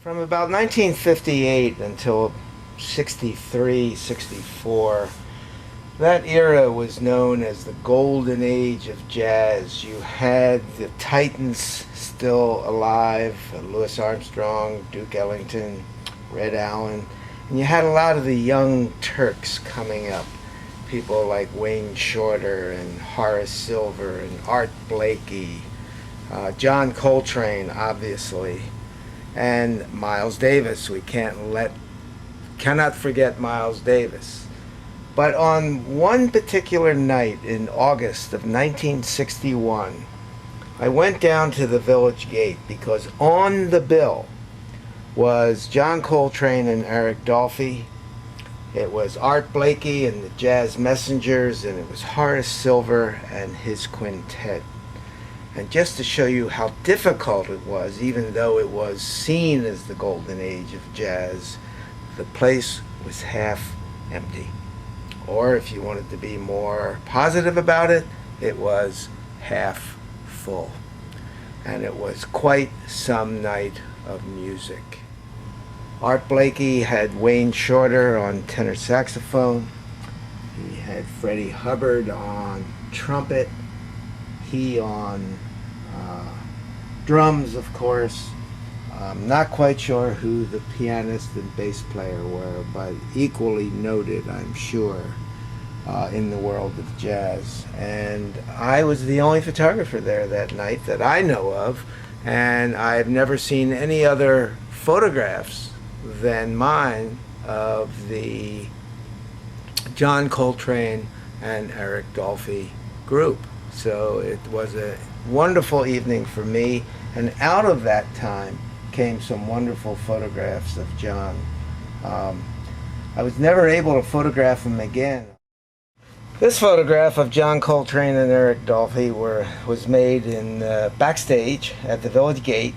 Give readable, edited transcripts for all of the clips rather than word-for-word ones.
From about 1958 until 63, 64, that era was known as the golden age of jazz. You had the titans still alive, Louis Armstrong, Duke Ellington, Red Allen, and you had a lot of the young Turks coming up. People like Wayne Shorter and Horace Silver and Art Blakey, John Coltrane, obviously, and Miles Davis. We cannot forget Miles Davis. But on one particular night in August of 1961, I went down to the Village Gate because on the bill was John Coltrane and Eric Dolphy. It was Art Blakey and the Jazz Messengers, and it was Horace Silver and his quintet. And just to show you how difficult it was, even though it was seen as the golden age of jazz, the place was half empty. Or if you wanted to be more positive about it, it was half full. And it was quite some night of music. Art Blakey had Wayne Shorter on tenor saxophone. He had Freddie Hubbard on trumpet. He on drums, of course. I'm not quite sure who the pianist and bass player were, but equally noted, I'm sure, in the world of jazz. And I was the only photographer there that night that I know of, and I've never seen any other photographs than mine of the John Coltrane and Eric Dolphy group. So it was a wonderful evening for me, and out of that time came some wonderful photographs of John. I was never able to photograph him again. This photograph of John Coltrane and Eric Dolphy was made in backstage at the Village Gate.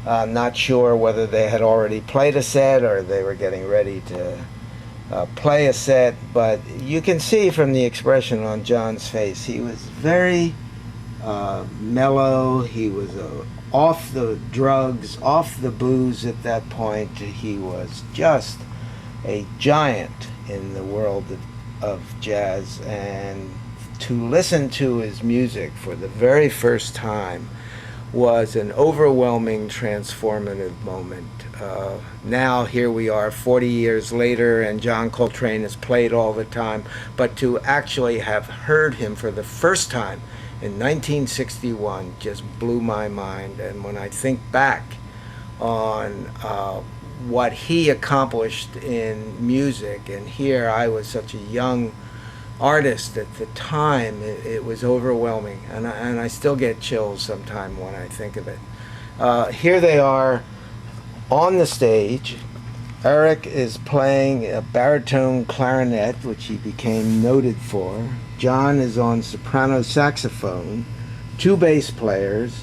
I'm not sure whether they had already played a set or they were getting ready to play a set, but you can see from the expression on John's face, he was very mellow. He was off the drugs, off the booze at that point. He was just a giant in the world of jazz, and to listen to his music for the very first time was an overwhelming, transformative moment. Now here we are 40 years later, and John Coltrane is played all the time, but to actually have heard him for the first time in 1961 just blew my mind. And when I think back on what he accomplished in music, and here I was such a young artist at the time, it was overwhelming, and I still get chills sometime when I think of it. Here they are on the stage. Eric is playing a baritone clarinet, which he became noted for. John is on soprano saxophone, two bass players,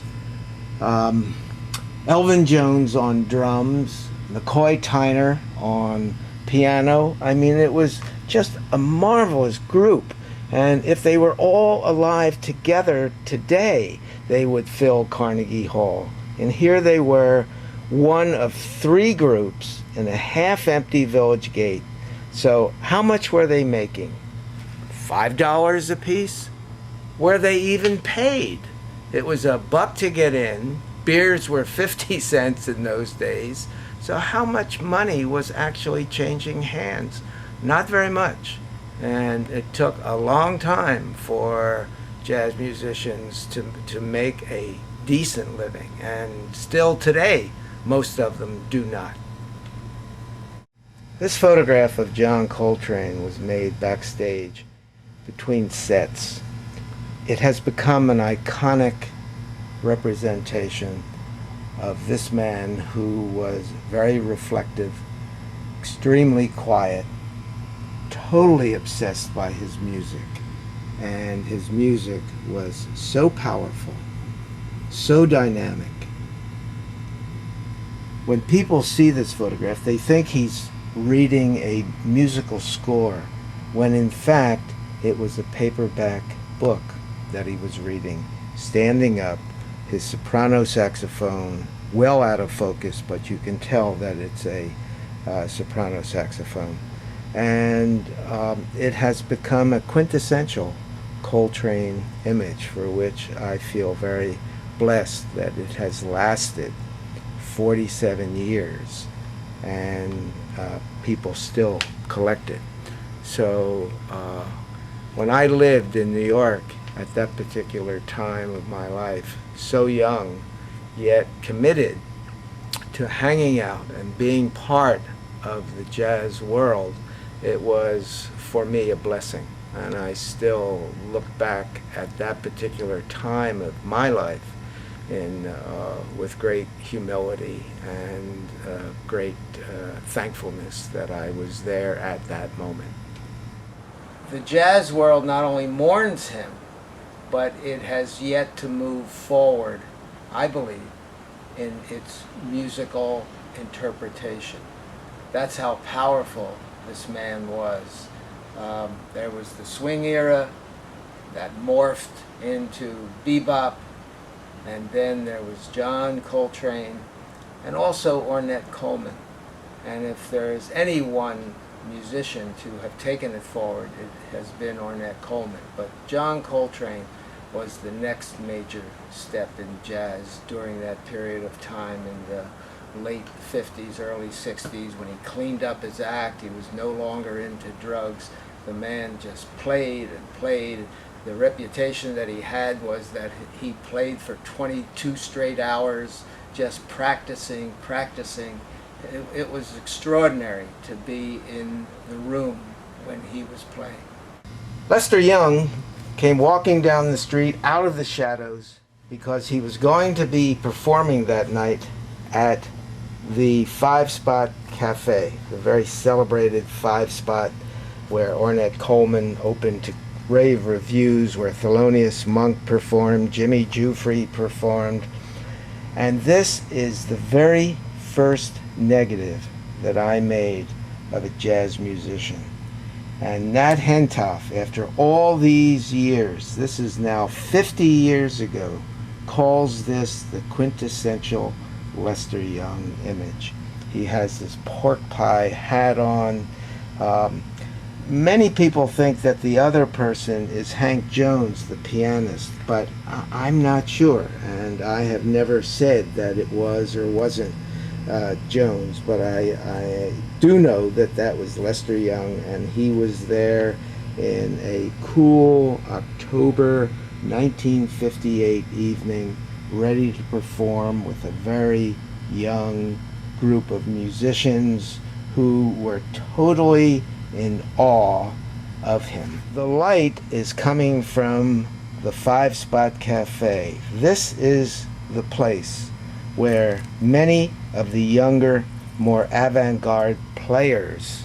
Elvin Jones on drums, McCoy Tyner on piano. I mean, it was just a marvelous group, and if they were all alive together today, they would fill Carnegie Hall. And here they were, one of three groups in a half-empty Village Gate. So how much were they making? $5 a piece? Were they even paid? It was $1 to get in. Beers were 50 cents in those days. So how much money was actually changing hands? Not very much. And it took a long time for jazz musicians to make a decent living. And still today, most of them do not. This photograph of John Coltrane was made backstage between sets. It has become an iconic representation of this man who was very reflective, extremely quiet, totally obsessed by his music. And his music was so powerful, so dynamic. When people see this photograph, they think he's reading a musical score, when in fact it was a paperback book that he was reading, standing up, his soprano saxophone well out of focus, but you can tell that it's a soprano saxophone. And it has become a quintessential Coltrane image, for which I feel very blessed that it has lasted 47 years and people still collect it. So when I lived in New York at that particular time of my life, so young yet committed to hanging out and being part of the jazz world, it was for me a blessing. And I still look back at that particular time of my life with great humility and great thankfulness that I was there at that moment. The jazz world not only mourns him, but it has yet to move forward, I believe, in its musical interpretation. That's how powerful this man was. There was the swing era that morphed into bebop, and then there was John Coltrane and also Ornette Coleman. And if there is any one musician to have taken it forward, it has been Ornette Coleman. But John Coltrane was the next major step in jazz during that period of time in the late 50s, early 60s, when he cleaned up his act. He was no longer into drugs. The man just played and played. The reputation that he had was that he played for 22 straight hours, just practicing. It was extraordinary to be in the room when he was playing. Lester Young came walking down the street out of the shadows because he was going to be performing that night at the Five Spot Cafe, the very celebrated Five Spot where Ornette Coleman opened to rave reviews, where Thelonious Monk performed, Jimmy Giuffre performed. And this is the very first negative that I made of a jazz musician. And Nat Hentoff, after all these years, this is now 50 years ago, calls this the quintessential Lester Young image. He has this pork pie hat on. Many people think that the other person is Hank Jones, the pianist, but I'm not sure, and I have never said that it was or wasn't Jones, but I do know that that was Lester Young, and he was there in a cool October 1958 evening, ready to perform with a very young group of musicians who were totally in awe of him. The light is coming from the Five Spot Cafe. This is the place where many of the younger, more avant-garde players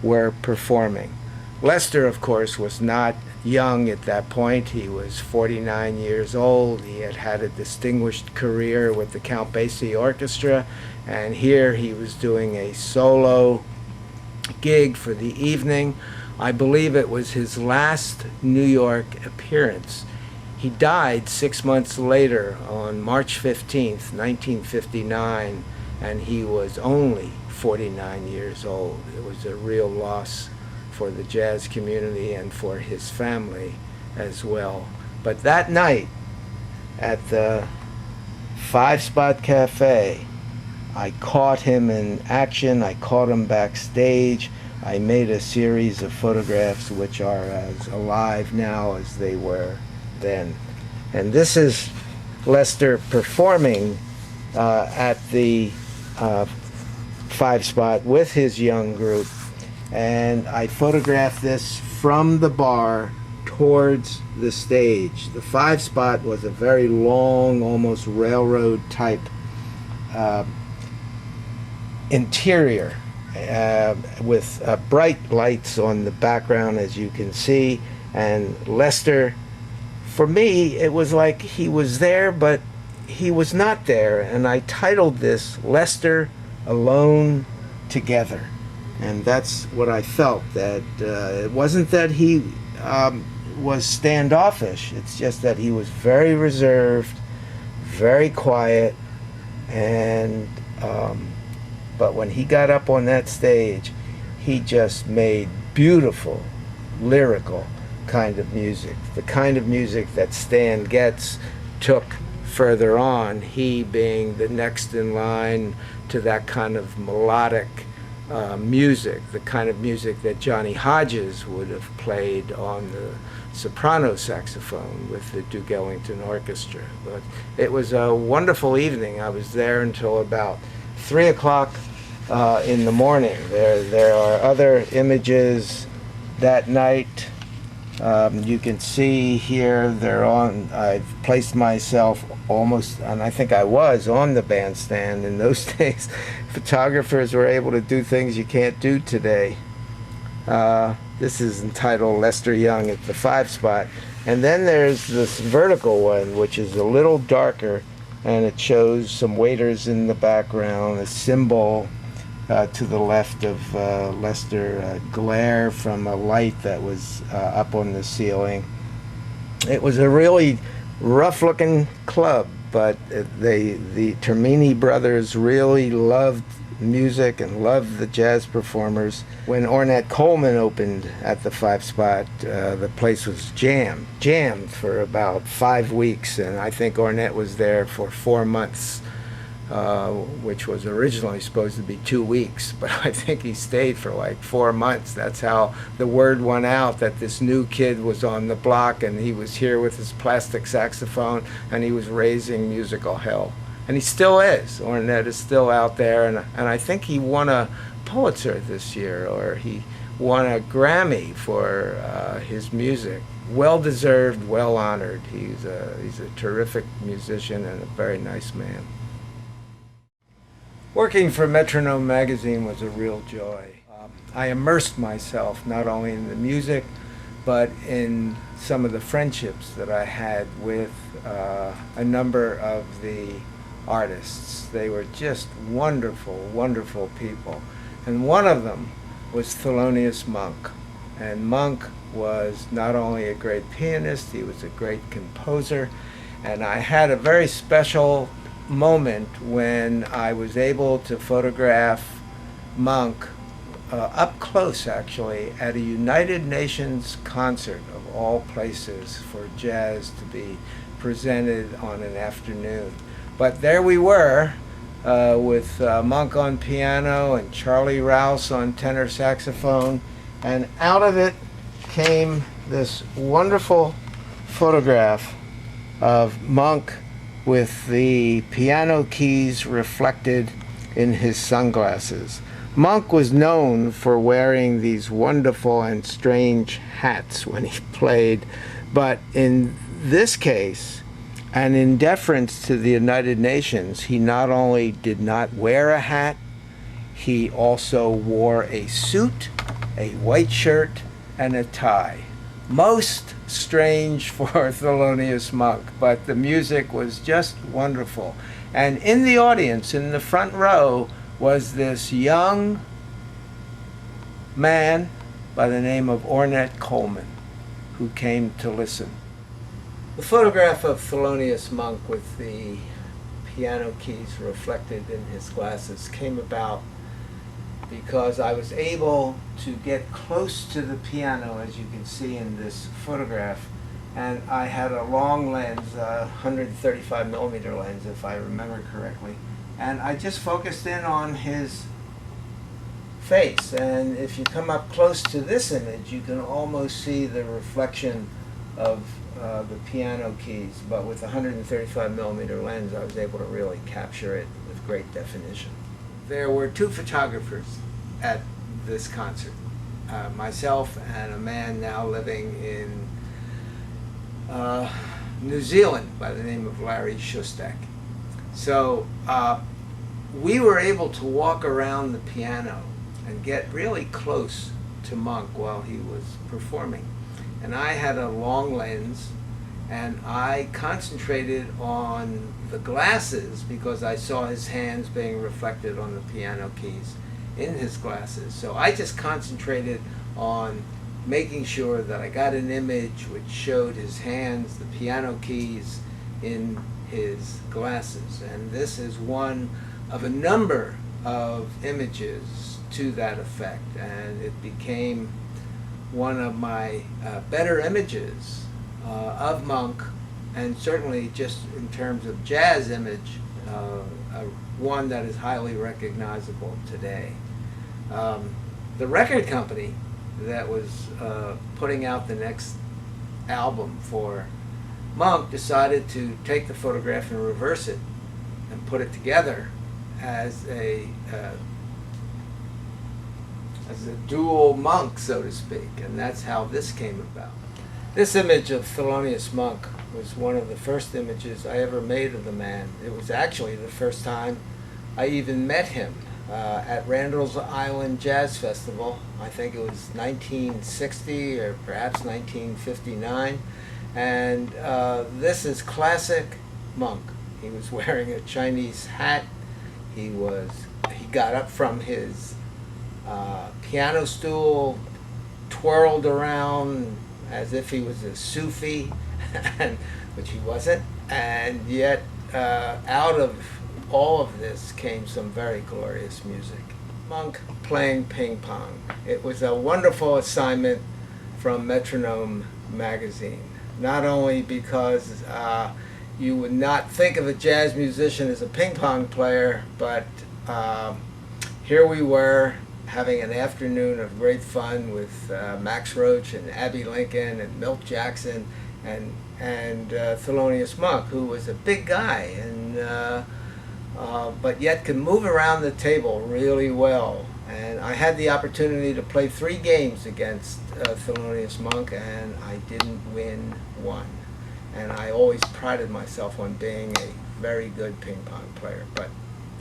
were performing. Lester, of course, was not young at that point. He was 49 years old. He had had a distinguished career with the Count Basie Orchestra, and here he was doing a solo gig for the evening. I believe it was his last New York appearance. He died 6 months later on March 15th, 1959, and he was only 49 years old. It was a real loss for the jazz community and for his family as well. But that night at the Five Spot Cafe, I caught him in action. I caught him backstage. I made a series of photographs which are as alive now as they were then. And this is Lester performing at the Five Spot with his young group. And I photographed this from the bar towards the stage. The Five Spot was a very long, almost railroad type interior with bright lights on the background, as you can see. And Lester, for me, it was like he was there, but he was not there. And I titled this Lester Alone Together. And that's what I felt, that it wasn't that he was standoffish. It's just that he was very reserved, very quiet, And but when he got up on that stage, he just made beautiful, lyrical kind of music. The kind of music that Stan Getz took further on, he being the next in line to that kind of melodic music, the kind of music that Johnny Hodges would have played on the soprano saxophone with the Duke Ellington Orchestra. But it was a wonderful evening. I was there until about 3 o'clock in the morning. There are other images that night. You can see here they're on. I've placed myself almost, and I think I was on the bandstand. In those days, photographers were able to do things you can't do today. This is entitled Lester Young at the 5 spot. And then there's this vertical one, which is a little darker, and it shows some waiters in the background, a symbol to the left of Lester, glare from a light that was up on the ceiling. It was a really rough-looking club, but the Termini brothers really loved music and loved the jazz performers. When Ornette Coleman opened at the 5 spot, the place was jammed for about 5 weeks, and I think Ornette was there for 4 months, which was originally supposed to be 2 weeks, but I think he stayed for like 4 months. That's how the word went out that this new kid was on the block, and he was here with his plastic saxophone, and he was raising musical hell. And he still is. Ornette is still out there, and I think he won a Pulitzer this year, or he won a Grammy for his music. Well deserved, well honored. He's a terrific musician and a very nice man. Working for Metronome magazine was a real joy. I immersed myself not only in the music, but in some of the friendships that I had with a number of the artists. They were just wonderful, wonderful people. And one of them was Thelonious Monk. And Monk was not only a great pianist, he was a great composer. And I had a very special moment when I was able to photograph Monk up close, actually, at a United Nations concert of all places for jazz to be presented on an afternoon. But there we were with Monk on piano and Charlie Rouse on tenor saxophone, and out of it came this wonderful photograph of Monk with the piano keys reflected in his sunglasses. Monk was known for wearing these wonderful and strange hats when he played, but in this case, and in deference to the United Nations, he not only did not wear a hat, he also wore a suit, a white shirt, and a tie. Most strange for Thelonious Monk, but the music was just wonderful. And in the audience, in the front row, was this young man by the name of Ornette Coleman, who came to listen. The photograph of Thelonious Monk with the piano keys reflected in his glasses came about because I was able to get close to the piano, as you can see in this photograph, and I had a long lens, 135 millimeter lens if I remember correctly, and I just focused in on his face, and if you come up close to this image you can almost see the reflection of the piano keys, but with a 135 millimeter lens I was able to really capture it with great definition. There were 2 photographers at this concert, myself and a man now living in New Zealand by the name of Larry Shustak. So we were able to walk around the piano and get really close to Monk while he was performing. And I had a long lens, and I concentrated on the glasses because I saw his hands being reflected on the piano keys in his glasses. So I just concentrated on making sure that I got an image which showed his hands, the piano keys, in his glasses. And this is one of a number of images to that effect, and it became one of my better images of Monk, and certainly just in terms of jazz image, one that is highly recognizable today. The record company that was putting out the next album for Monk decided to take the photograph and reverse it and put it together as a dual Monk, so to speak, and that's how this came about. This image of Thelonious Monk was one of the first images I ever made of the man. It was actually the first time I even met him at Randall's Island Jazz Festival. I think it was 1960 or perhaps 1959. And this is classic Monk. He was wearing a Chinese hat. He got up from his piano stool, twirled around as if he was a Sufi, which he wasn't. And yet, out of all of this came some very glorious music. Monk playing ping pong. It was a wonderful assignment from Metronome magazine. Not only because you would not think of a jazz musician as a ping pong player, but here we were having an afternoon of great fun with Max Roach and Abbey Lincoln and Milt Jackson and Thelonious Monk, who was a big guy and but yet could move around the table really well. And I had the opportunity to play 3 games against Thelonious Monk, and I didn't win one. And I always prided myself on being a very good ping pong player, but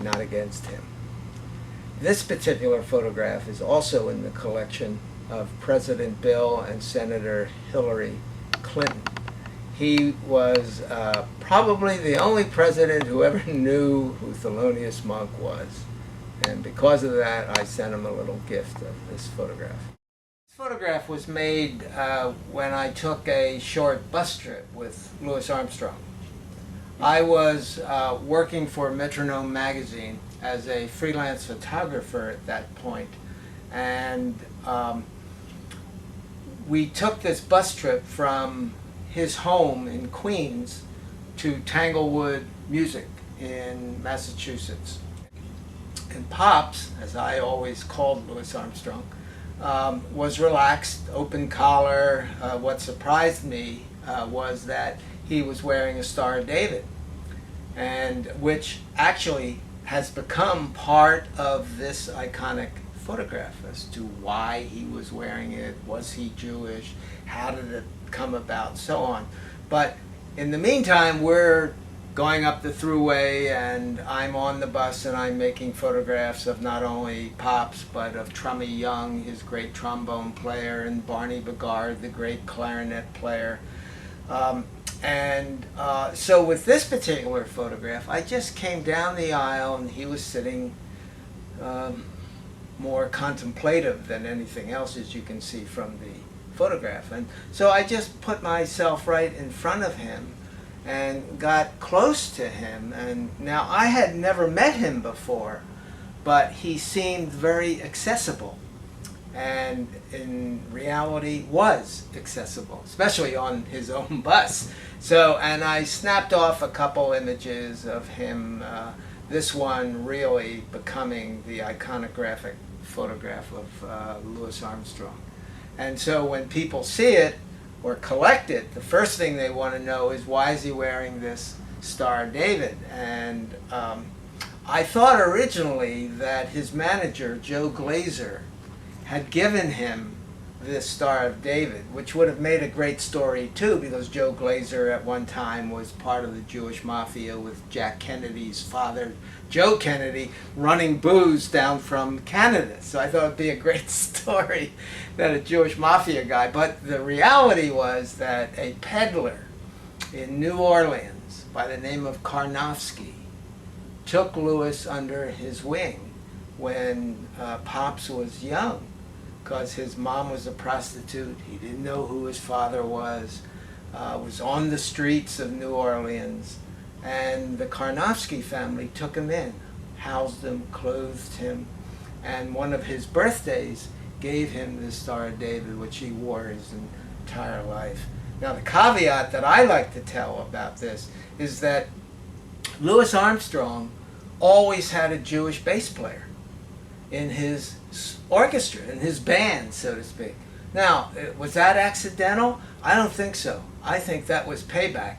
not against him. This particular photograph is also in the collection of President Bill and Senator Hillary Clinton. He was probably the only president who ever knew who Thelonious Monk was. And because of that, I sent him a little gift of this photograph. This photograph was made when I took a short bus trip with Louis Armstrong. I was working for Metronome magazine as a freelance photographer at that point, and we took this bus trip from his home in Queens to Tanglewood Music in Massachusetts. And Pops, as I always called Louis Armstrong, was relaxed, open collar. What surprised me was that he was wearing a Star of David, and which actually has become part of this iconic photograph as to why he was wearing it. Was he Jewish? How did it come about? So on. But in the meantime, we're going up the thruway, and I'm on the bus, and I'm making photographs of not only Pops, but of Trummy Young, his great trombone player, and Barney Bigard, the great clarinet player. So with this particular photograph, I just came down the aisle, and he was sitting more contemplative than anything else, as you can see from the photograph. And so I just put myself right in front of him and got close to him. And now I had never met him before, but he seemed very accessible, and in reality was accessible, especially on his own bus. So, and I snapped off a couple images of him, this one really becoming the iconographic photograph of Louis Armstrong. And so when people see it or collect it, the first thing they want to know is, why is he wearing this Star of David? And I thought originally that his manager, Joe Glazer, had given him this Star of David, which would have made a great story too, because Joe Glazer at one time was part of the Jewish Mafia with Jack Kennedy's father, Joe Kennedy, running booze down from Canada. So I thought it'd be a great story that a Jewish Mafia guy, but the reality was that a peddler in New Orleans by the name of Karnofsky took Louis under his wing when Pops was young, because his mom was a prostitute. He didn't know who his father was on the streets of New Orleans, And the Karnofsky family took him in, housed him, clothed him, and one of his birthdays gave him this Star of David, which he wore his entire life. Now, the caveat that I like to tell about this is that Louis Armstrong always had a Jewish bass player in his orchestra, in his band, so to speak. Now, was that accidental? I don't think so. I think that was payback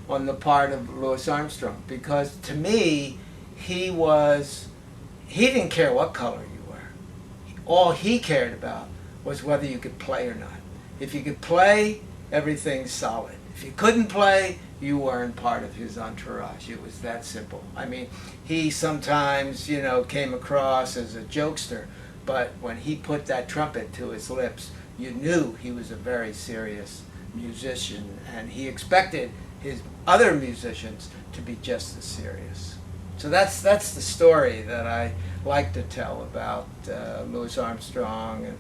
on the part of Louis Armstrong, because to me, he didn't care what color you were. All he cared about was whether you could play or not. If you could play, everything's solid. If you couldn't play, you weren't part of his entourage. It was that simple. I mean, he sometimes, came across as a jokester, but when he put that trumpet to his lips, you knew he was a very serious musician, and he expected his other musicians to be just as serious. So that's the story that I like to tell about Louis Armstrong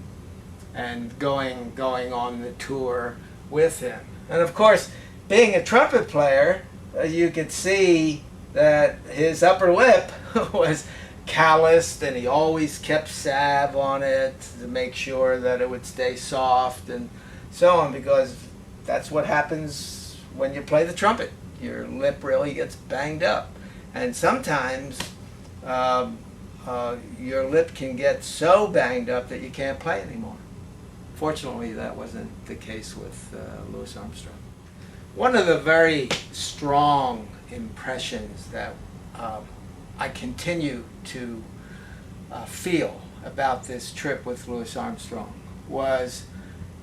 and going on the tour with him. And of course, being a trumpet player, you could see that his upper lip was calloused, and he always kept salve on it to make sure that it would stay soft and so on, because that's what happens when you play the trumpet. Your lip really gets banged up, and sometimes your lip can get so banged up that you can't play anymore. Fortunately, that wasn't the case with Louis Armstrong. One of the very strong impressions that I continue to feel about this trip with Louis Armstrong was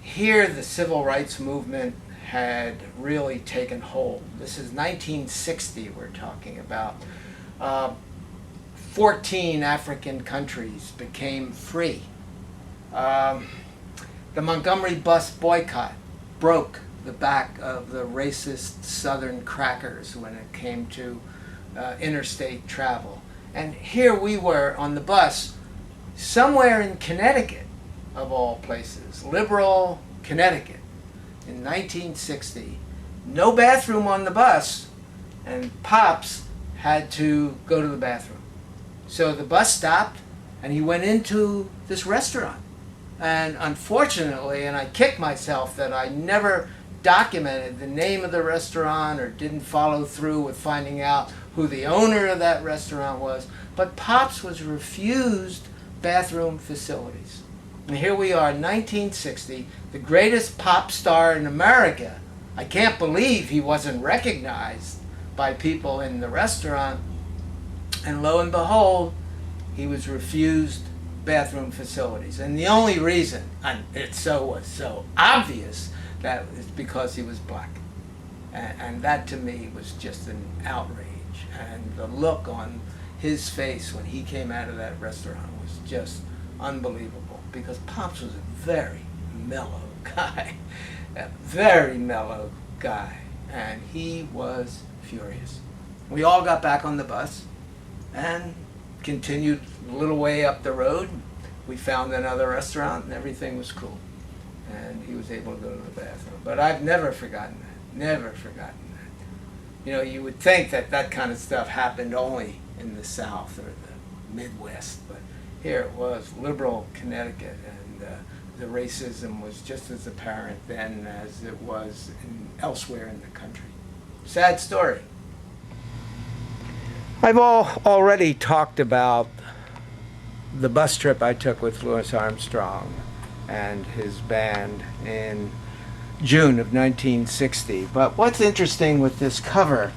here the civil rights movement had really taken hold. This is 1960 we're talking about. 14 African countries became free. The Montgomery bus boycott broke the back of the racist Southern crackers when it came to interstate travel. And here we were on the bus, somewhere in Connecticut, of all places, liberal Connecticut, in 1960. No bathroom on the bus, and Pops had to go to the bathroom. So the bus stopped, and he went into this restaurant. And unfortunately, and I kick myself that I never documented the name of the restaurant or didn't follow through with finding out who the owner of that restaurant was, but Pops was refused bathroom facilities. And here we are, 1960, the greatest pop star in America. I can't believe he wasn't recognized by people in the restaurant. And lo and behold, he was refused bathroom facilities. And the only reason, and it was so obvious, that is because he was black. And that to me was just an outrage. And the look on his face when he came out of that restaurant was just unbelievable, because Pops was a very mellow guy, a very mellow guy, and he was furious. We all got back on the bus and continued a little way up the road. We found another restaurant and everything was cool, and he was able to go to the bathroom. But I've never forgotten that, never forgotten that. You would think that that kind of stuff happened only in the South or the Midwest, but here it was, liberal Connecticut, and the racism was just as apparent then as it was elsewhere in the country. Sad story. I've already talked about the bus trip I took with Louis Armstrong and his band in June of 1960. But what's interesting with this cover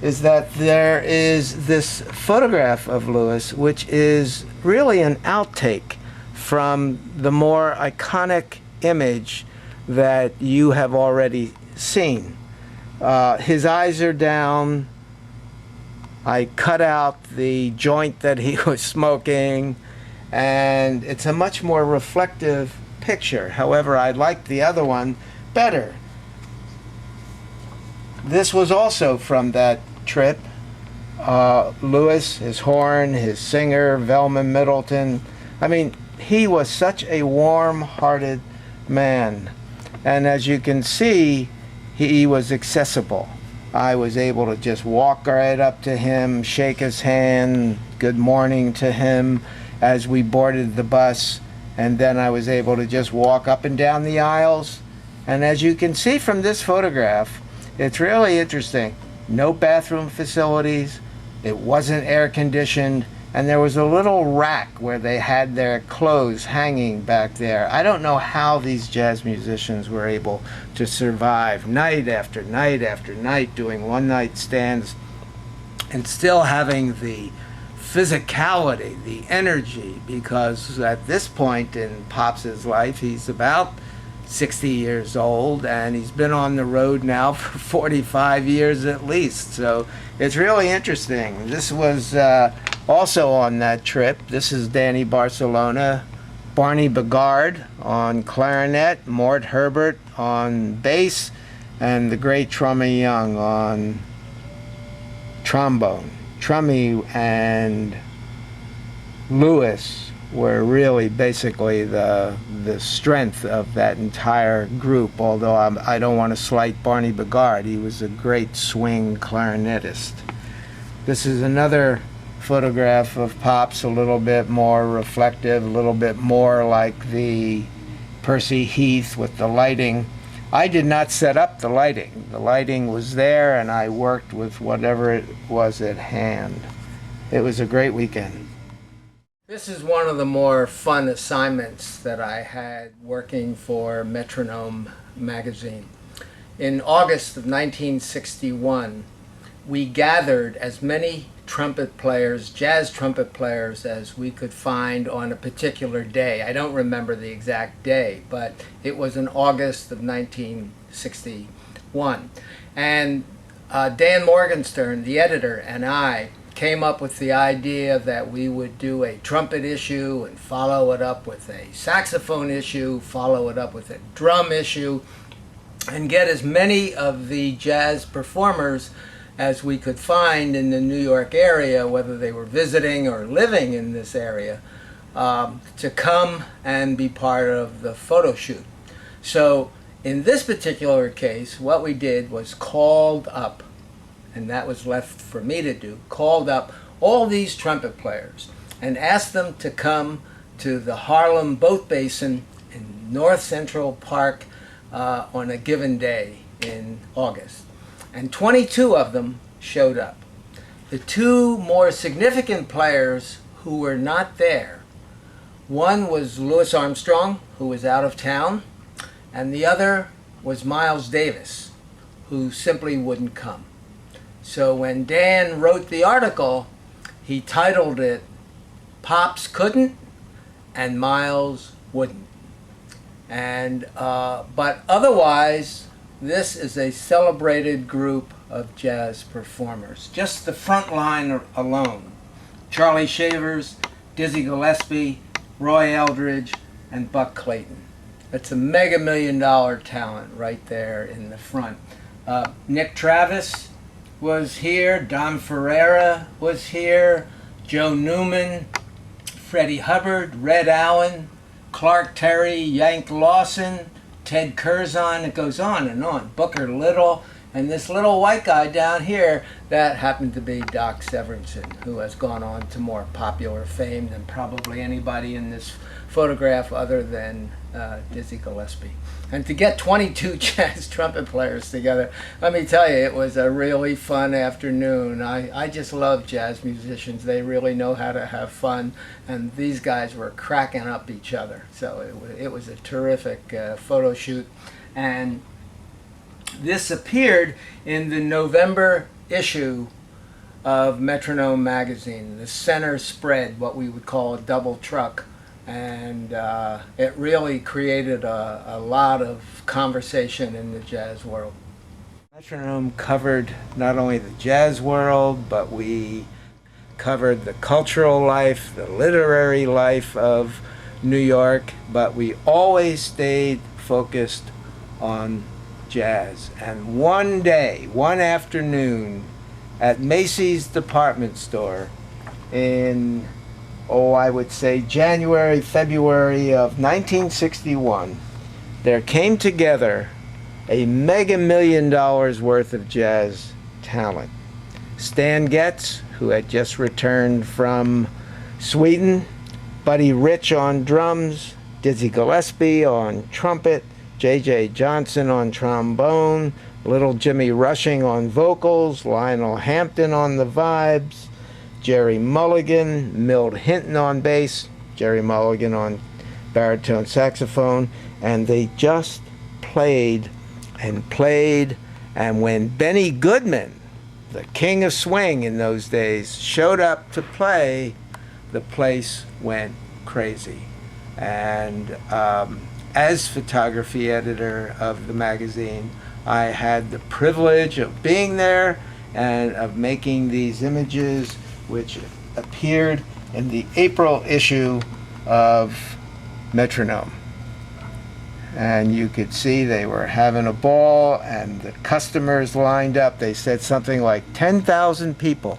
is that there is this photograph of Louis, which is really an outtake from the more iconic image that you have already seen. His eyes are down. I cut out the joint that he was smoking, and it's a much more reflective picture. However, I liked the other one better. This was also from that trip. Louis, his horn, his singer, Velma Middleton. I mean, he was such a warm-hearted man. And as you can see, he was accessible. I was able to just walk right up to him, shake his hand, good morning to him as we boarded the bus, and then I was able to just walk up and down the aisles. And as you can see from this photograph, it's really interesting. No bathroom facilities, it wasn't air conditioned, and there was a little rack where they had their clothes hanging back there. I don't know how these jazz musicians were able to survive night after night after night doing one-night stands and still having the physicality, the energy, because at this point in Pops's life, he's about 60 years old, and he's been on the road now for 45 years at least. So it's really interesting. This was also on that trip. This is Danny Barcelona, Barney Bigard on clarinet, Mort Herbert on bass, and the great Trummy Young on trombone. Trummy and Lewis were really basically the strength of that entire group, although I don't want to slight Barney Bigard. He was a great swing clarinetist. This is another photograph of Pops, a little bit more reflective, a little bit more like the Percy Heath with the lighting. I did not set up the lighting. The lighting was there, and I worked with whatever it was at hand. It was a great weekend. This is one of the more fun assignments that I had working for Metronome magazine. In August of 1961, we gathered as many trumpet players, jazz trumpet players, as we could find on a particular day. I don't remember the exact day, but it was in August of 1961. And Dan Morgenstern, the editor, and I came up with the idea that we would do a trumpet issue and follow it up with a saxophone issue, follow it up with a drum issue, and get as many of the jazz performers as we could find in the New York area, whether they were visiting or living in this area, to come and be part of the photo shoot. So in this particular case, what we did was called up, and that was left for me to do, called up all these trumpet players and asked them to come to the Harlem Boat Basin in North Central Park on a given day in August. And 22 of them showed up. The two more significant players who were not there, one was Louis Armstrong, who was out of town, and the other was Miles Davis, who simply wouldn't come. So when Dan wrote the article, he titled it, "Pops Couldn't and Miles Wouldn't." And but otherwise, this is a celebrated group of jazz performers. Just the front line alone: Charlie Shavers, Dizzy Gillespie, Roy Eldridge, and Buck Clayton. It's a mega million-dollar talent right there in the front. Nick Travis was here, Don Ferreira was here, Joe Newman, Freddie Hubbard, Red Allen, Clark Terry, Yank Lawson, Ted Curzon, it goes on and on, Booker Little, and this little white guy down here, that happened to be Doc Severinsen, who has gone on to more popular fame than probably anybody in this photograph other than Dizzy Gillespie. And to get 22 jazz trumpet players together, let me tell you, it was a really fun afternoon. I just love jazz musicians. They really know how to have fun, and these guys were cracking up each other. So it was a terrific photo shoot. And this appeared in the November issue of Metronome magazine, the center spread, what we would call a double truck. And it really created a lot of conversation in the jazz world. Metronome covered not only the jazz world, but we covered the cultural life, the literary life of New York, but we always stayed focused on jazz. And one day, one afternoon, at Macy's department store in, I would say January, February of 1961, there came together a mega $1 million worth of jazz talent. Stan Getz, who had just returned from Sweden, Buddy Rich on drums, Dizzy Gillespie on trumpet, J.J. Johnson on trombone, Little Jimmy Rushing on vocals, Lionel Hampton on the vibes, Jerry Mulligan, Milt Hinton on bass, Jerry Mulligan on baritone saxophone, and they just played and played. And when Benny Goodman, the king of swing in those days, showed up to play, the place went crazy. And as photography editor of the magazine, I had the privilege of being there and of making these images, which appeared in the April issue of Metronome. And you could see they were having a ball, and the customers lined up. They said something like 10,000 people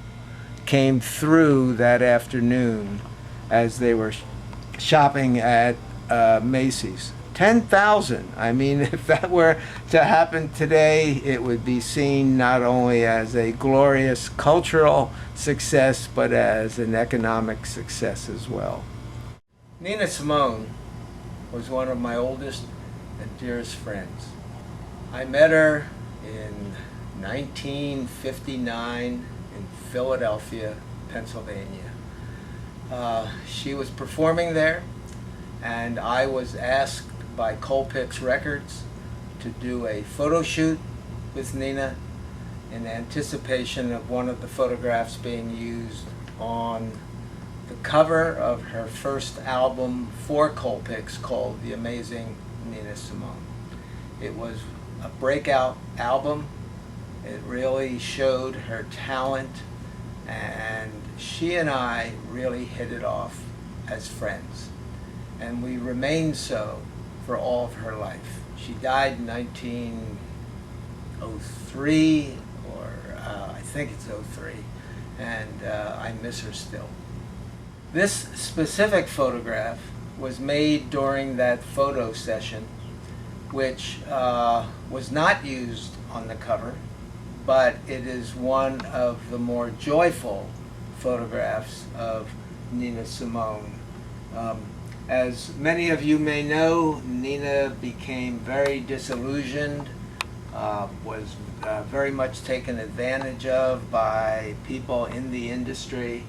came through that afternoon as they were shopping at Macy's. 10,000. I mean, if that were to happen today, it would be seen not only as a glorious cultural success, but as an economic success as well. Nina Simone was one of my oldest and dearest friends. I met her in 1959 in Philadelphia, Pennsylvania. She was performing there, and I was asked by Colpix Records to do a photo shoot with Nina in anticipation of one of the photographs being used on the cover of her first album for Colpix called The Amazing Nina Simone. It was a breakout album. It really showed her talent, and she and I really hit it off as friends, and we remained so for all of her life. She died in 1903, or I think it's 03, and I miss her still. This specific photograph was made during that photo session, which was not used on the cover, but it is one of the more joyful photographs of Nina Simone. As many of you may know, Nina became very disillusioned, was very much taken advantage of by people in the industry,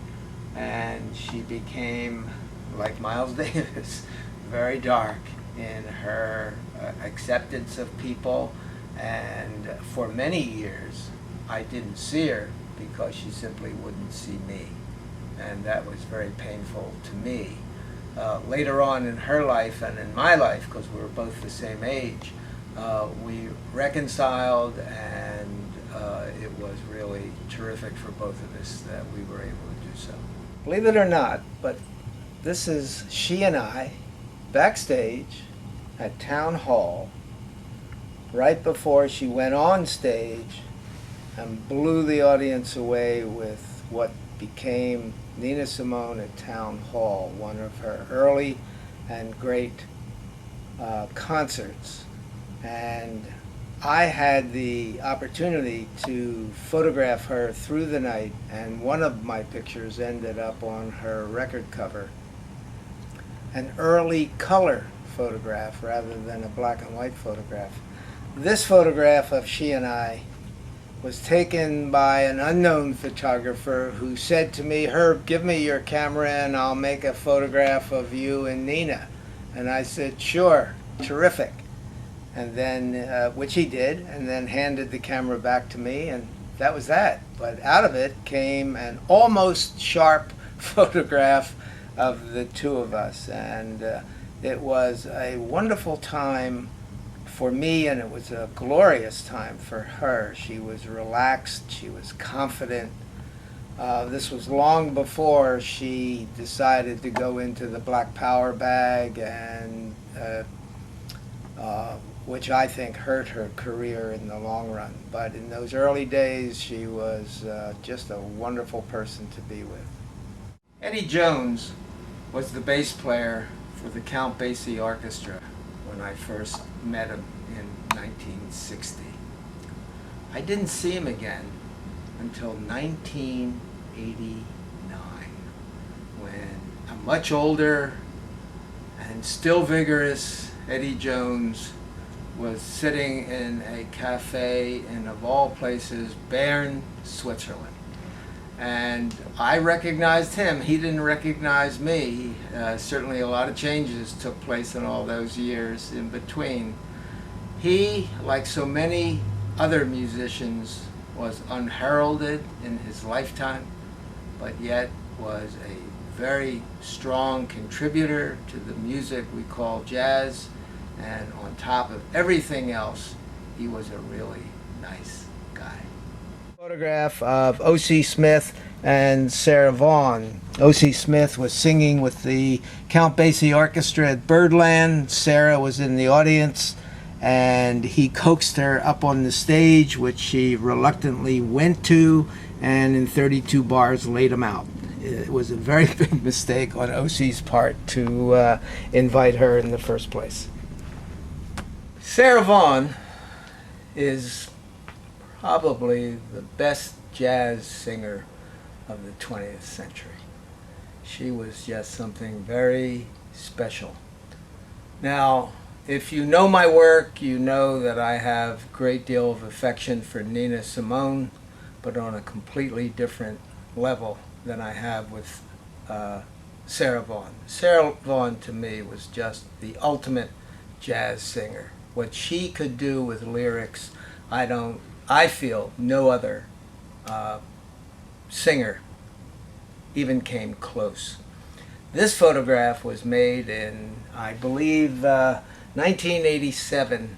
and she became, like Miles Davis, very dark in her acceptance of people. And for many years, I didn't see her because she simply wouldn't see me, and that was very painful to me. Later on in her life and in my life, because we were both the same age, we reconciled, and it was really terrific for both of us that we were able to do so. Believe it or not, but this is she and I backstage at Town Hall right before she went on stage and blew the audience away with what became Nina Simone at Town Hall, one of her early and great concerts. And I had the opportunity to photograph her through the night, and one of my pictures ended up on her record cover. An early color photograph rather than a black and white photograph. This photograph of she and I was taken by an unknown photographer who said to me, "Herb, give me your camera and I'll make a photograph of you and Nina." And I said, "Sure, terrific." And then, which he did, and then handed the camera back to me, and that was that. But out of it came an almost sharp photograph of the two of us, and it was a wonderful time for me, and it was a glorious time for her. She was relaxed, she was confident. This was long before she decided to go into the Black Power bag, and which I think hurt her career in the long run. But in those early days, she was just a wonderful person to be with. Eddie Jones was the bass player for the Count Basie Orchestra when I first met him in 1960. I didn't see him again until 1989, when a much older and still vigorous Eddie Jones was sitting in a cafe in, of all places, Bern, Switzerland. And I recognized him. He didn't recognize me. Certainly a lot of changes took place in all those years in between. He, like so many other musicians, was unheralded in his lifetime, but yet was a very strong contributor to the music we call jazz. And on top of everything else, he was a really nice guy. Photograph of O.C. Smith and Sarah Vaughan. O.C. Smith was singing with the Count Basie Orchestra at Birdland. Sarah was in the audience, and he coaxed her up on the stage, which she reluctantly went to, and in 32 bars laid him out. It was a very big mistake on O.C.'s part to invite her in the first place. Sarah Vaughan is probably the best jazz singer of the 20th century. She was just something very special. Now, if you know my work, you know that I have a great deal of affection for Nina Simone, but on a completely different level than I have with Sarah Vaughan. Sarah Vaughan, to me, was just the ultimate jazz singer. What she could do with lyrics, I feel no other singer even came close. This photograph was made in, I believe, 1987,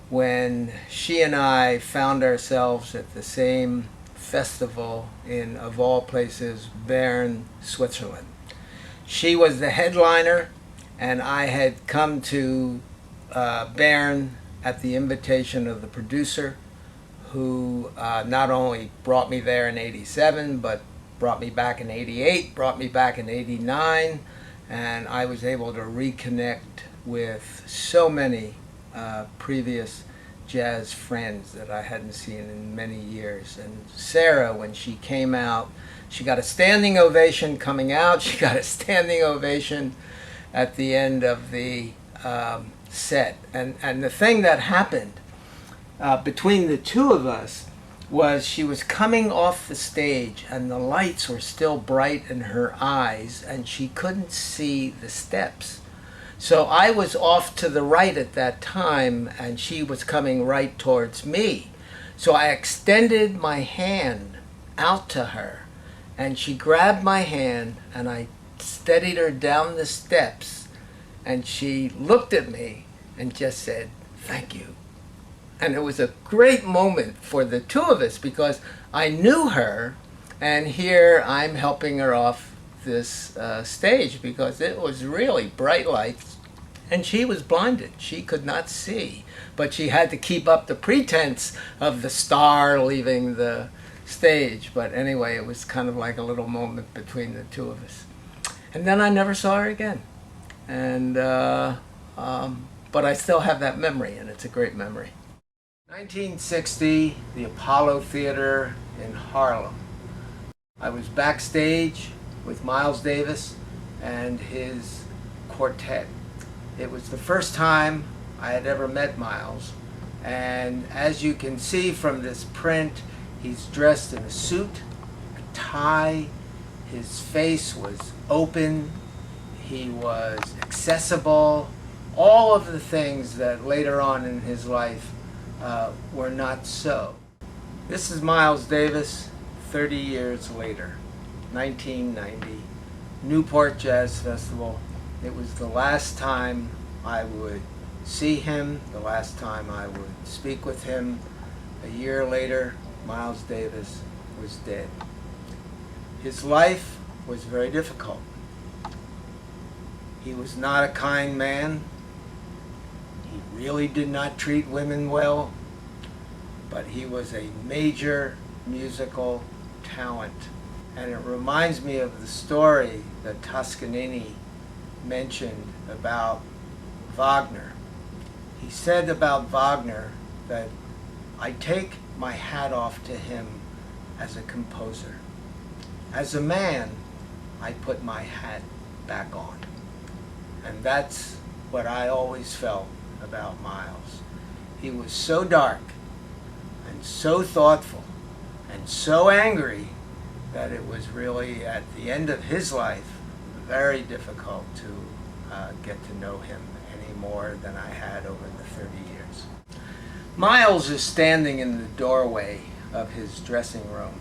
when she and I found ourselves at the same festival in, of all places, Bern, Switzerland. She was the headliner, and I had come to Bern at the invitation of the producer, who not only brought me there in 87, but brought me back in 88, brought me back in 89, and I was able to reconnect with so many previous jazz friends that I hadn't seen in many years. And Sarah, when she came out, she got a standing ovation coming out, she got a standing ovation at the end of the set. And the thing that happened between the two of us was she was coming off the stage and the lights were still bright in her eyes and she couldn't see the steps. So I was off to the right at that time and she was coming right towards me. So I extended my hand out to her and she grabbed my hand and I steadied her down the steps and she looked at me and just said, "Thank you." And it was a great moment for the two of us because I knew her, and here I'm helping her off this stage because it was really bright lights and she was blinded. She could not see, but she had to keep up the pretense of the star leaving the stage. But anyway, it was kind of like a little moment between the two of us. And then I never saw her again. And but I still have that memory, and it's a great memory. 1960, the Apollo Theater in Harlem. I was backstage with Miles Davis and his quartet. It was the first time I had ever met Miles, and as you can see from this print, he's dressed in a suit, a tie, his face was open, he was accessible, all of the things that later on in his life were not so. This is Miles Davis 30 years later, 1990, Newport Jazz Festival. It was the last time I would see him, the last time I would speak with him. A year later, Miles Davis was dead. His life was very difficult. He was not a kind man. He really did not treat women well, but he was a major musical talent. And it reminds me of the story that Toscanini mentioned about Wagner. He said about Wagner that I take my hat off to him as a composer. As a man, I put my hat back on. And that's what I always felt about Miles. He was so dark and so thoughtful and so angry that it was really, at the end of his life, very difficult to get to know him any more than I had over the 30 years. Miles is standing in the doorway of his dressing room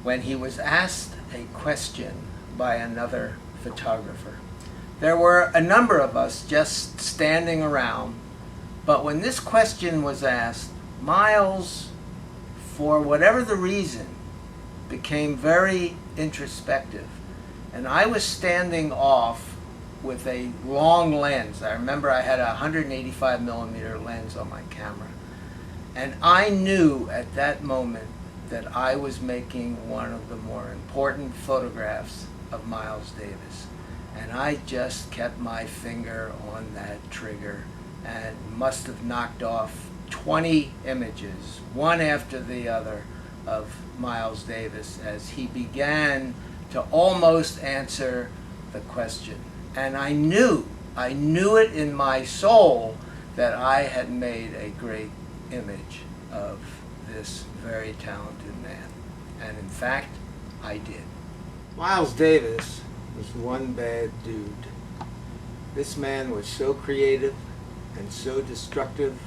when he was asked a question by another photographer. There were a number of us just standing around, but when this question was asked, Miles, for whatever the reason, became very introspective. And I was standing off with a long lens. I remember I had a 185 millimeter lens on my camera. And I knew at that moment that I was making one of the more important photographs of Miles Davis. And I just kept my finger on that trigger and must have knocked off 20 images, one after the other, of Miles Davis as he began to almost answer the question. And I knew it in my soul that I had made a great image of this very talented man. And in fact, I did. Miles Davis was one bad dude. This man was so creative and so destructive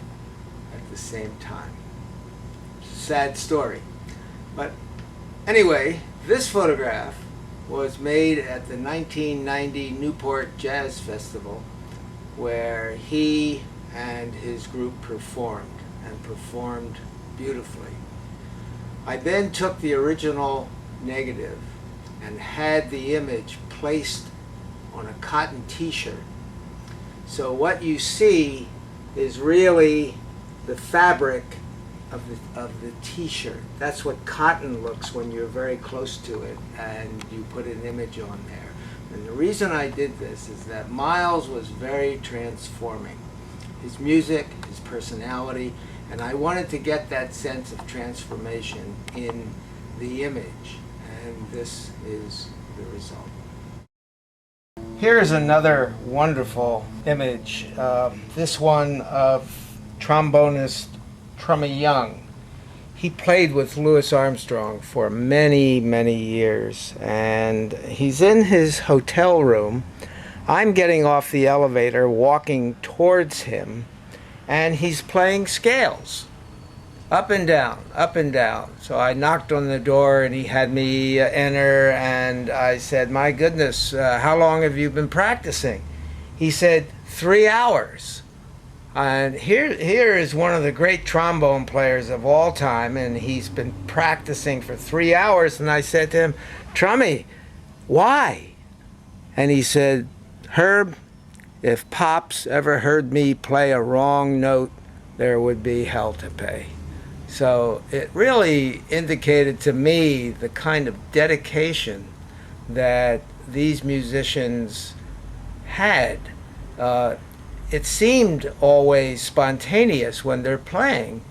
at the same time. Sad story. But anyway, this photograph was made at the 1990 Newport Jazz Festival, where he and his group performed, and performed beautifully. I then took the original negative and had the image placed on a cotton t-shirt. So what you see is really the fabric of the t-shirt. That's what cotton looks when you're very close to it and you put an image on there. And the reason I did this is that Miles was very transforming. His music, his personality, and I wanted to get that sense of transformation in the image, and this is the result. Here's another wonderful image, this one of trombonist Trummy Young. He played with Louis Armstrong for many, many years, and he's in his hotel room. I'm getting off the elevator, walking towards him, and he's playing scales, up and down, up and down. So I knocked on the door, and he had me enter, and I said, "My goodness, how long have you been practicing?" He said, 3 hours. And here is one of the great trombone players of all time, and he's been practicing for 3 hours. And I said to him, "Trummy, why?" And he said, "Herb, if Pops ever heard me play a wrong note, there would be hell to pay." So it really indicated to me the kind of dedication that these musicians had. It seemed always spontaneous when they're playing,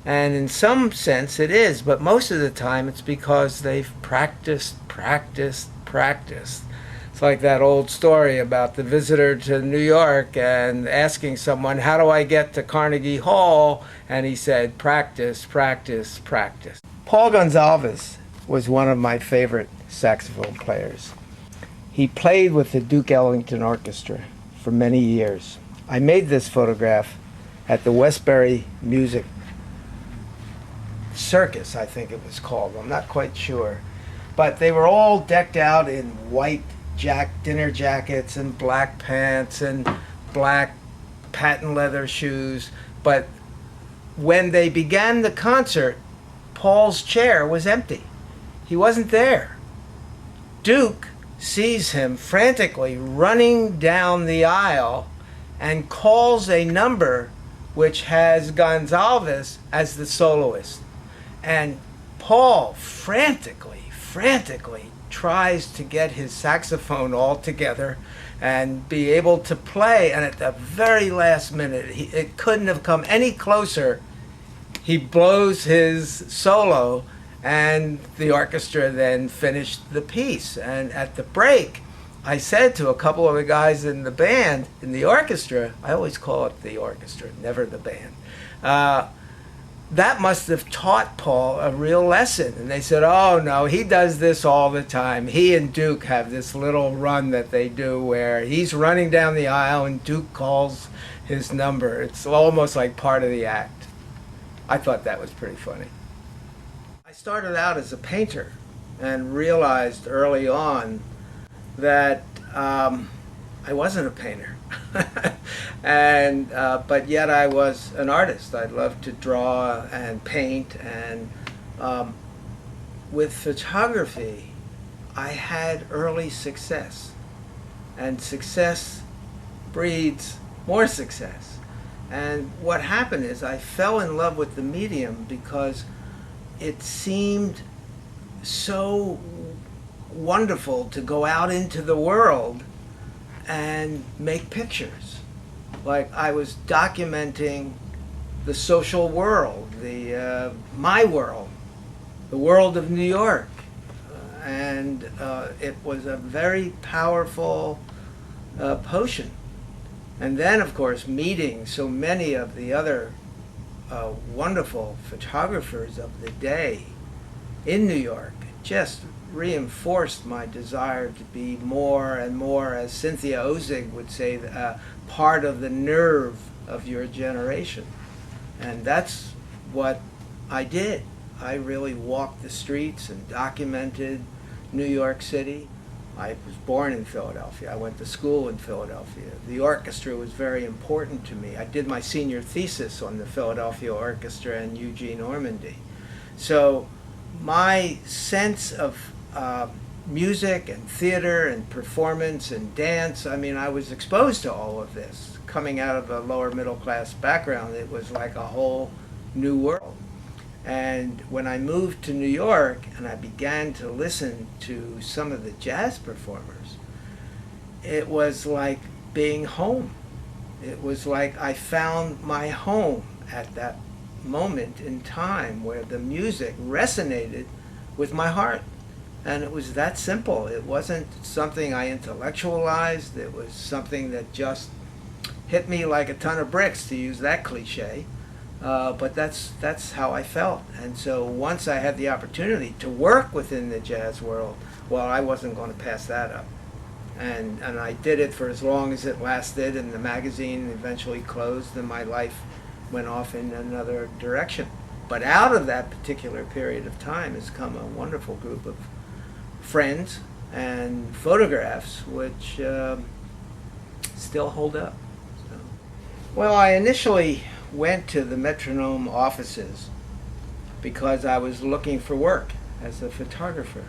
and in some sense it is, but most of the time it's because they've practiced. It's like that old story about the visitor to New York and asking someone, "How do I get to Carnegie Hall?" And he said, "Practice, practice, practice." Paul Gonsalves was one of my favorite saxophone players. He played with the Duke Ellington Orchestra for many years. I made this photograph at the Westbury Music Circus, I think it was called. I'm not quite sure. But they were all decked out in white dinner jackets and black pants and black patent leather shoes. But when they began the concert, Paul's chair was empty. He wasn't there. Duke sees him frantically running down the aisle and calls a number which has Gonsalves as the soloist. And Paul frantically tries to get his saxophone all together and be able to play, and at the very last minute, it couldn't have come any closer. He blows his solo, And the orchestra then finished the piece. And at the break, I said to a couple of the guys in the band, in the orchestra, I always call it the orchestra, never the band, that must have taught Paul a real lesson. And they said, oh no, he does this all the time. He and Duke have this little run that they do where he's running down the aisle and Duke calls his number. It's almost like part of the act. I thought that was pretty funny. I started out as a painter and realized early on that I wasn't a painter. And but yet I was an artist. I loved to draw and paint, and with photography I had early success, and success breeds more success. And what happened is I fell in love with the medium because it seemed so wonderful to go out into the world and make pictures. Like I was documenting the social world, my world, the world of New York. And it was a very powerful potion. And then, of course, meeting so many of the other wonderful photographers of the day in New York just reinforced my desire to be more and more, as Cynthia Ozig would say, part of the nerve of your generation. And that's what I did. I really walked the streets and documented New York City. I was born in Philadelphia. I went to school in Philadelphia. The orchestra was very important to me. I did my senior thesis on the Philadelphia Orchestra and Eugene Ormandy. So my sense of music and theater and performance and dance, I mean, I was exposed to all of this. Coming out of a lower middle class background, it was like a whole new world. And when I moved to New York and I began to listen to some of the jazz performers, it was like being home. It was like I found my home at that moment in time where the music resonated with my heart. And it was that simple. It wasn't something I intellectualized. It was something that just hit me like a ton of bricks, to use that cliche. But that's how I felt. And so once I had the opportunity to work within the jazz world, well, I wasn't going to pass that up. And I did it for as long as it lasted, and the magazine eventually closed and my life went off in another direction. But out of that particular period of time has come a wonderful group of friends and photographs which still hold up. So. Well, I initially went to the Metronome offices because I was looking for work as a photographer,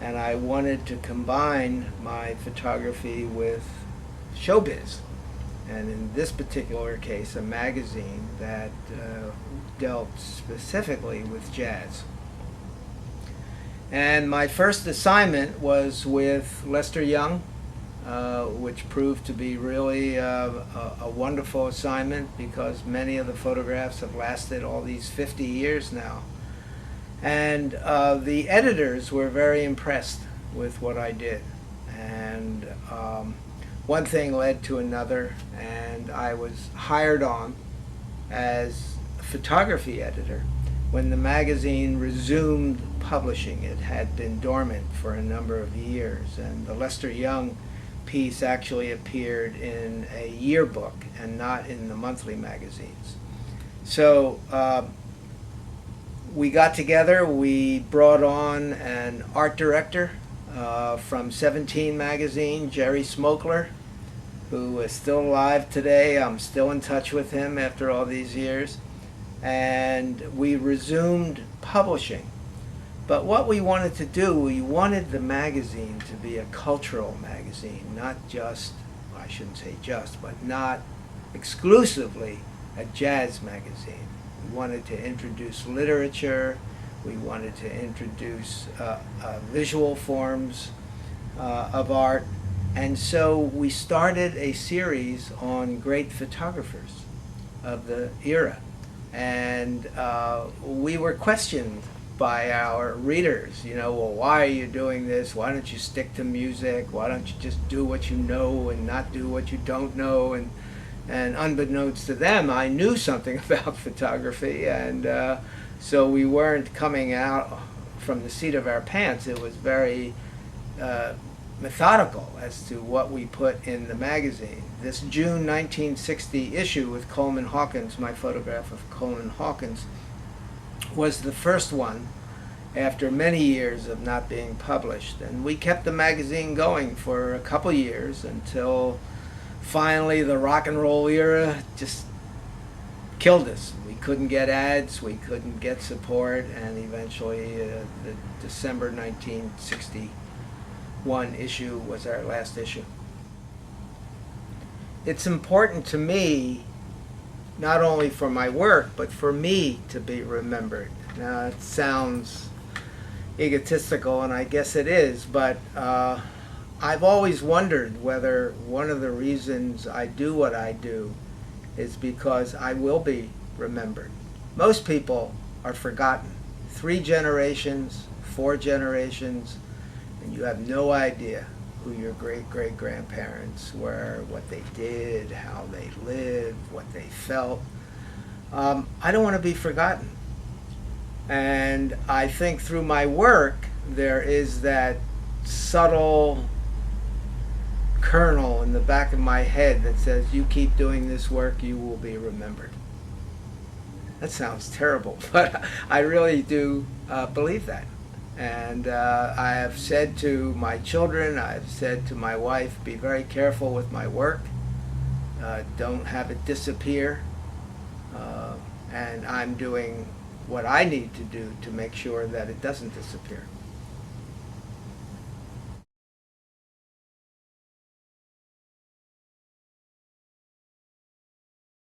and I wanted to combine my photography with showbiz, and in this particular case a magazine that dealt specifically with jazz. And my first assignment was with Lester Young, which proved to be really a wonderful assignment because many of the photographs have lasted all these 50 years now. And the editors were very impressed with what I did. And one thing led to another, and I was hired on as a photography editor when the magazine resumed publishing. It had been dormant for a number of years, and the Lester Young piece actually appeared in a yearbook and not in the monthly magazines. So we got together, we brought on an art director from 17 magazine, Jerry Smokler, who is still alive today. I'm still in touch with him after all these years. And we resumed publishing. But what we wanted to do, we wanted the magazine to be a cultural magazine, not just, well, I shouldn't say just, but not exclusively a jazz magazine. We wanted to introduce literature, we wanted to introduce visual forms of art, and so we started a series on great photographers of the era. And we were questioned by our readers. You know, well, why are you doing this? Why don't you stick to music? Why don't you just do what you know and not do what you don't know? And unbeknownst to them, I knew something about photography, and so we weren't coming out from the seat of our pants. It was very methodical as to what we put in the magazine. This June 1960 issue with Coleman Hawkins, my photograph of Coleman Hawkins, was the first one after many years of not being published. And we kept the magazine going for a couple years until finally the rock and roll era just killed us. We couldn't get ads, we couldn't get support, and eventually the December 1961 issue was our last issue. It's important to me, not only for my work, but for me to be remembered. Now, it sounds egotistical, and I guess it is, but I've always wondered whether one of the reasons I do what I do is because I will be remembered. Most people are forgotten. 3 generations, 4 generations, and you have no idea who your great-great-grandparents were, what they did, how they lived, what they felt. I don't want to be forgotten. And I think through my work, there is that subtle kernel in the back of my head that says, you keep doing this work, you will be remembered. That sounds terrible, but I really do believe that. And I have said to my children, I've said to my wife, be very careful with my work. Don't have it disappear. And I'm doing what I need to do to make sure that it doesn't disappear.